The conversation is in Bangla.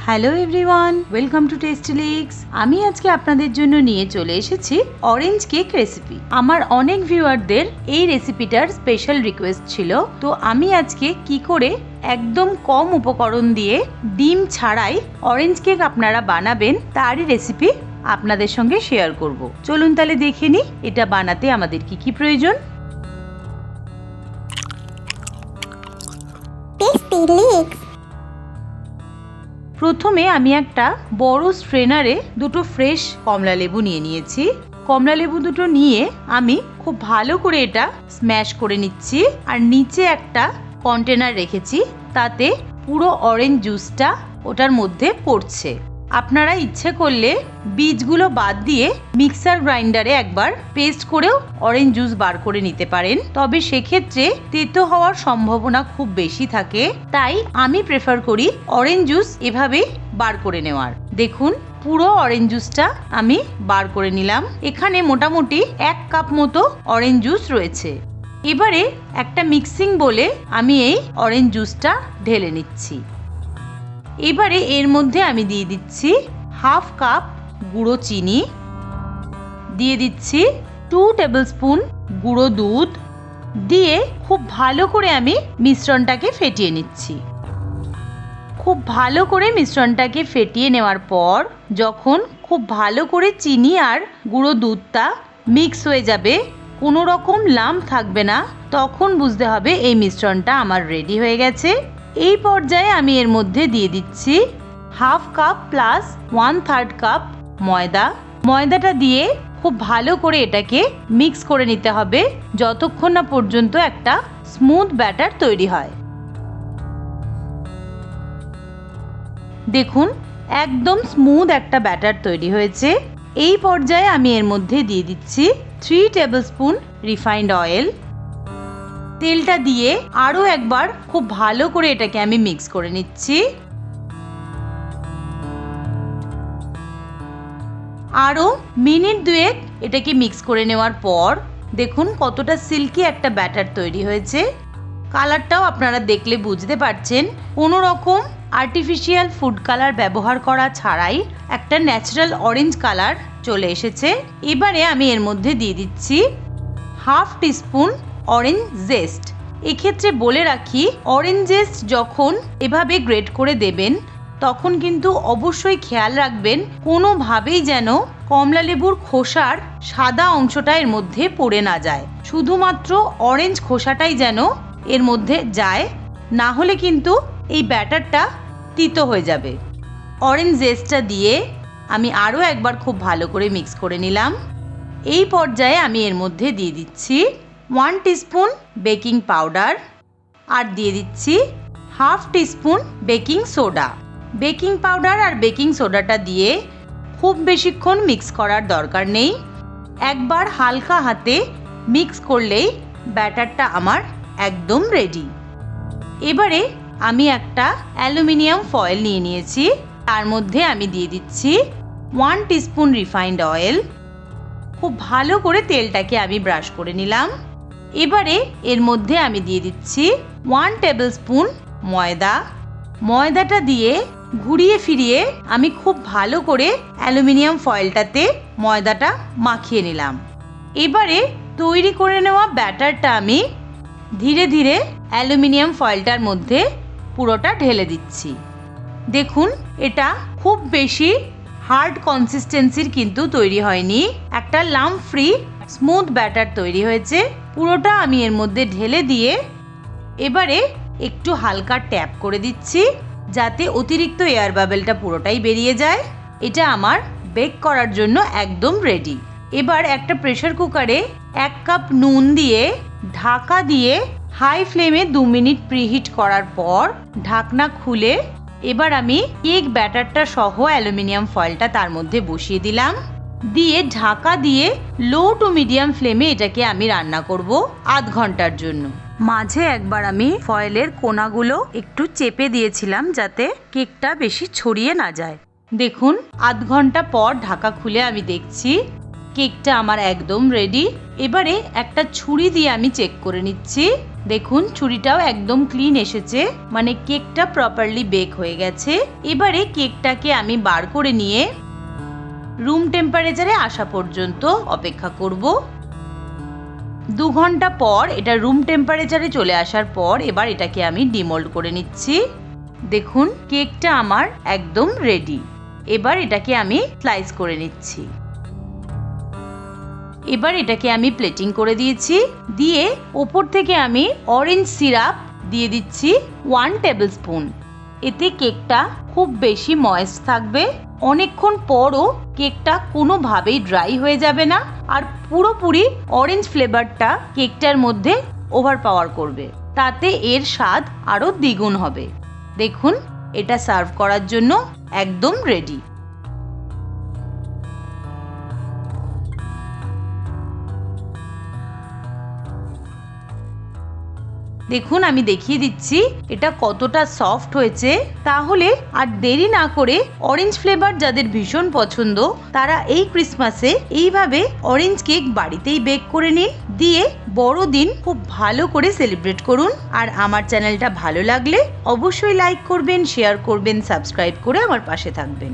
Hello everyone, welcome to tasty leaks. আমি আজকে আপনাদের জন্য নিয়ে চলে এসেছি অরেঞ্জ কেক রেসিপি। আমার অনেক ভিউয়ারদের এই রেসিপিটার স্পেশাল রিকোয়েস্ট ছিল, তো আমি আজকে কি করে একদম কম উপকরণ দিয়ে ডিম ছাড়াই অরেঞ্জ কেক আপনারা বানাবেন তারই রেসিপি আপনাদের সঙ্গে শেয়ার করব। চলুন তাহলে দেখে নিই এটা বানাতে আমাদের কি কি প্রয়োজন। Tasty leaks. প্রথমে আমি একটা বড় স্ট্রেনারে দুটো ফ্রেশ কমলা লেবু নিয়ে নিয়েছি। কমলা লেবু দুটো নিয়ে আমি খুব ভালো করে এটা স্ম্যাশ করে নিচ্ছি। আর নিচে একটা কন্টেনার রেখেছি, তাতে পুরো অরেঞ্জ জুসটা ওটার মধ্যে পড়ছে। আপনারা ইচ্ছে করলে বীজগুলো বাদ দিয়ে মিক্সার গ্রাইন্ডারে একবার পেস্ট করেও অরেঞ্জ জুস বার করে নিতে পারেন, তবে সেক্ষেত্রে তেতো হওয়ার সম্ভাবনা খুব বেশি থাকে। তাই আমি প্রেফার করি অরেঞ্জ জুস এভাবে বার করে নেওয়ার। দেখুন পুরো অরেঞ্জ জুসটা আমি বার করে নিলাম। এখানে মোটামুটি 1 কাপ মতো অরেঞ্জ জুস রয়েছে। এবারে একটা মিক্সিং বলে আমি এই অরেঞ্জ জুসটা ঢেলে নিচ্ছি। এবারে এর মধ্যে আমি দিয়ে দিচ্ছি 1/2 কাপ গুঁড়ো চিনি, দিয়ে দিচ্ছি 2 টেবিল স্পুন গুঁড়ো দুধ, দিয়ে খুব ভালো করে আমি মিশ্রণটাকে ফেটিয়ে নিচ্ছি। খুব ভালো করে মিশ্রণটাকে ফেটিয়ে নেওয়ার পর যখন খুব ভালো করে চিনি আর গুঁড়ো দুধটা মিক্স হয়ে যাবে, কোনো রকম লাম্প থাকবে না, তখন বুঝতে হবে এই মিশ্রণটা আমার রেডি হয়ে গেছে। এই পর্যায়ে আমি এর মধ্যে দিয়ে দিচ্ছি 1/2 কাপ প্লাস 1/3 কাপ ময়দা। ময়দাটা দিয়ে খুব ভালো করে এটাকে মিক্স করে নিতে হবে যতক্ষণ না পর্যন্ত একটা স্মুথ ব্যাটার তৈরি হয়। দেখুন একদম স্মুথ একটা ব্যাটার তৈরি হয়েছে। এই পর্যায়ে আমি এর মধ্যে দিয়ে দিচ্ছি 3 টেবিল স্পুন রিফাইন্ড অয়েল। তেলটা দিয়ে আরও একবার খুব ভালো করে এটাকে আমি মিক্স করে নিচ্ছি। আরও মিনিট 2 এটাকে মিক্স করে নেওয়ার পর দেখুন কতটা সিল্কি একটা ব্যাটার তৈরি হয়েছে। কালারটাও আপনারা দেখলে বুঝতে পারছেন, কোনো রকম আর্টিফিশিয়াল ফুড কালার ব্যবহার করা ছাড়াই একটা ন্যাচারাল অরেঞ্জ কালার চলে এসেছে। এবারে আমি এর মধ্যে দিয়ে দিচ্ছি 1/2 টিস্পুন অরেঞ্জ জেস্ট। এক্ষেত্রে বলে রাখি, অরেঞ্জ জেস্ট যখন এভাবে গ্রেট করে দেবেন তখন কিন্তু অবশ্যই খেয়াল রাখবেন কোনোভাবেই যেন কমলা লেবুর খোসার সাদা অংশটা এর মধ্যে পড়ে না যায়, শুধুমাত্র অরেঞ্জ খোসাটাই যেন এর মধ্যে যায়, না হলে কিন্তু এই ব্যাটারটা তিতো হয়ে যাবে। অরেঞ্জ জেস্টটা দিয়ে আমি আরও একবার খুব ভালো করে মিক্স করে নিলাম। এই পর্যায়ে আমি এর মধ্যে দিয়ে দিচ্ছি 1 টিস্পুন বেকিং পাউডার আর দিয়ে দিচ্ছি 1/2 teaspoon baking soda. Baking powder আর বেকিং সোডাটা দিয়ে খুব বেশিক্ষণ মিক্স করার দরকার নেই, একবার হালকা হাতে মিক্স করলেই ব্যাটারটা আমার একদম রেডি। এবারে আমি একটা অ্যালুমিনিয়াম ফয়েল নিয়ে নিয়েছি, তার মধ্যে আমি দিয়ে দিচ্ছি 1 টিস্পুন রিফাইন্ড অয়েল। খুব ভালো করে তেলটাকে আমি ব্রাশ করে নিলাম। এবারে এর মধ্যে আমি দিয়ে দিচ্ছি 1 টেবিল স্পুন ময়দা। ময়দাটা দিয়ে ঘুরিয়ে ফিরিয়ে আমি খুব ভালো করে অ্যালুমিনিয়াম ফয়েলটাতে ময়দাটা মাখিয়ে নিলাম। এবারে তৈরি করে নেওয়া ব্যাটারটা আমি ধীরে ধীরে অ্যালুমিনিয়াম ফয়েলটার মধ্যে পুরোটা ঢেলে দিচ্ছি। দেখুন এটা খুব বেশি হার্ড কনসিস্টেন্সির কিন্তু তৈরি হয়নি, একটা লাম্প ফ্রি স্মুথ ব্যাটার তৈরি হয়েছে। পুরোটা আমি এর মধ্যে ঢেলে দিয়ে এবারে একটু হালকা ট্যাপ করে দিচ্ছি যাতে অতিরিক্ত এয়ার বাবেলটা পুরোটাই বেরিয়ে যায়। এটা আমার বেক করার জন্য একদম রেডি। এবার একটা প্রেসার কুকারে 1 কাপ নুন দিয়ে ঢাকা দিয়ে হাই ফ্লেমে 2 মিনিট প্রিহিট করার পর ঢাকনা খুলে এবার আমি কেক ব্যাটারটা সহ অ্যালুমিনিয়াম ফয়েলটা তার মধ্যে বসিয়ে দিলাম, দিয়ে ঢাকা দিয়ে লো টু মিডিয়াম ফ্লেমে এটাকে আমি রান্না করব আধ ঘন্টার জন্য। মাঝে একবার আমি ফয়েলের কোনাগুলো একটু চেপে দিয়েছিলাম যাতে কেকটা বেশি ছড়িয়ে না যায়। দেখুন আধ ঘন্টা পর ঢাকা খুলে আমি দেখছি কেকটা আমার একদম রেডি। এবারে একটা ছুরি দিয়ে আমি চেক করে নিচ্ছি দেখুন ছুরিটাও একদম ক্লিন এসেছে, মানে কেকটা প্রপারলি বেক হয়ে গেছে। এবারে কেকটাকে আমি বার করে নিয়ে রুম টেম্পারেচারে আসা পর্যন্ত অপেক্ষা করব। 2 ঘন্টা পর এটা রুম টেম্পারেচারে চলে আসার পর এবার এটাকে আমি ডিমোল্ড করে নিচ্ছি। দেখুন কেকটা আমার একদম রেডি। এবার এটাকে আমি স্লাইস করে নিচ্ছি। এবার এটাকে আমি প্লেটিং করে দিয়েছি, দিয়ে ওপর থেকে আমি অরেঞ্জ সিরাপ দিয়ে দিচ্ছি 1 টেবিল স্পুন। এতে কেকটা খুব বেশি ময়েস্ট থাকবে, অনেকক্ষণ পরও কেকটা কোনোভাবেই ড্রাই হয়ে যাবে না, আর পুরোপুরি অরেঞ্জ ফ্লেভারটা কেকটার মধ্যে ওভারপাওয়ার করবে, তাতে এর স্বাদ আরও দ্বিগুণ হবে। দেখুন এটা সার্ভ করার জন্য একদম রেডি। দেখুন আমি দেখিয়ে দিচ্ছি এটা কতটা সফট হয়েছে। তাহলে আর দেরি না করে অরেঞ্জ ফ্লেভার যাদের ভীষণ পছন্দ তারা এই ক্রিসমাসে এইভাবে অরেঞ্জ কেক বাড়িতেই বেক করে নিন, দিয়ে বড়দিন খুব ভালো করে সেলিব্রেট করুন। আর আমার চ্যানেলটা ভালো লাগলে অবশ্যই লাইক করবেন, শেয়ার করবেন, সাবস্ক্রাইব করে আমার পাশে থাকবেন।